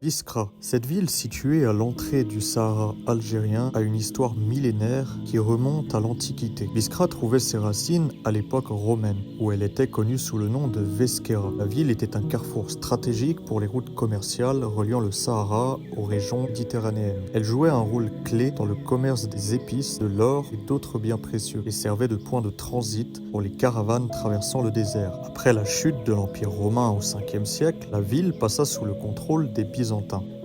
Biskra, cette ville située à l'entrée du Sahara algérien, a une histoire millénaire qui remonte à l'Antiquité. Biskra trouvait ses racines à l'époque romaine, où elle était connue sous le nom de Vesquera. La ville était un carrefour stratégique pour les routes commerciales reliant le Sahara aux régions méditerranéennes. Elle jouait un rôle clé dans le commerce des épices, de l'or et d'autres biens précieux, et servait de point de transit pour les caravanes traversant le désert. Après la chute de l'Empire romain au 5e siècle, la ville passa sous le contrôle des Byzantins.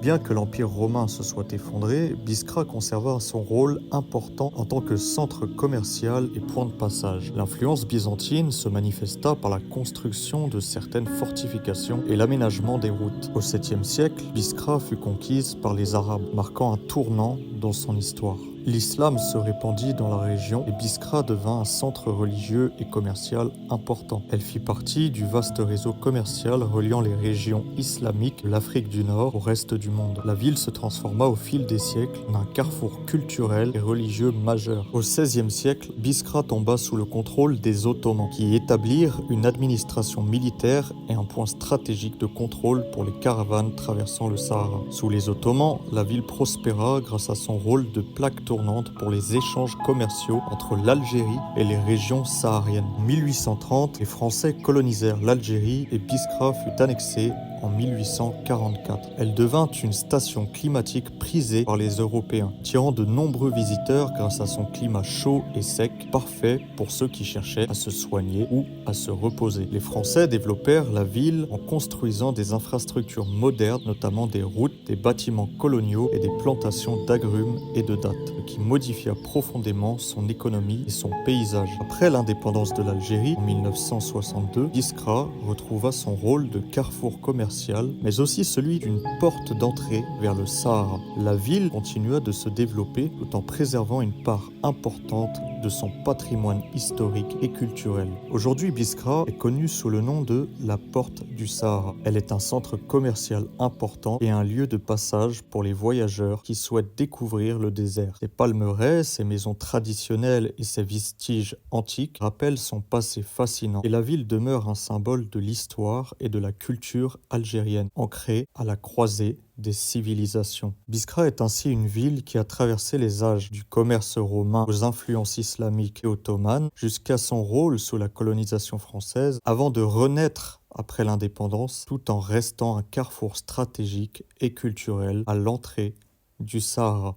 Bien que l'Empire romain se soit effondré, Biskra conserva son rôle important en tant que centre commercial et point de passage. L'influence byzantine se manifesta par la construction de certaines fortifications et l'aménagement des routes. Au 7e siècle, Biskra fut conquise par les Arabes, marquant un tournant dans son histoire. L'islam se répandit dans la région et Biskra devint un centre religieux et commercial important. Elle fit partie du vaste réseau commercial reliant les régions islamiques de l'Afrique du Nord au reste du monde. La ville se transforma au fil des siècles en un carrefour culturel et religieux majeur. Au XVIe siècle, Biskra tomba sous le contrôle des Ottomans, qui établirent une administration militaire et un point stratégique de contrôle pour les caravanes traversant le Sahara. Sous les Ottomans, la ville prospéra grâce à son rôle de plaque tournante pour les échanges commerciaux entre l'Algérie et les régions sahariennes. En 1830, les Français colonisèrent l'Algérie et Biskra fut annexée en 1844. Elle devint une station climatique prisée par les Européens, attirant de nombreux visiteurs grâce à son climat chaud et sec, parfait pour ceux qui cherchaient à se soigner ou à se reposer. Les Français développèrent la ville en construisant des infrastructures modernes, notamment des routes, des bâtiments coloniaux et des plantations d'agrumes et de dattes, ce qui modifia profondément son économie et son paysage. Après l'indépendance de l'Algérie en 1962, Biskra retrouva son rôle de carrefour commercial, mais aussi celui d'une porte d'entrée vers le Sahara. La ville continua de se développer tout en préservant une part importante de son patrimoine historique et culturel. Aujourd'hui, Biskra est connue sous le nom de la Porte du Sahara. Elle est un centre commercial important et un lieu de passage pour les voyageurs qui souhaitent découvrir le désert. Ses palmeraies, ses maisons traditionnelles et ses vestiges antiques rappellent son passé fascinant, et la ville demeure un symbole de l'histoire et de la culture algérienne, ancrée à la croisée des civilisations. Biskra est ainsi une ville qui a traversé les âges du commerce romain aux influences islamiques et ottomanes jusqu'à son rôle sous la colonisation française avant de renaître après l'indépendance tout en restant un carrefour stratégique et culturel à l'entrée du Sahara.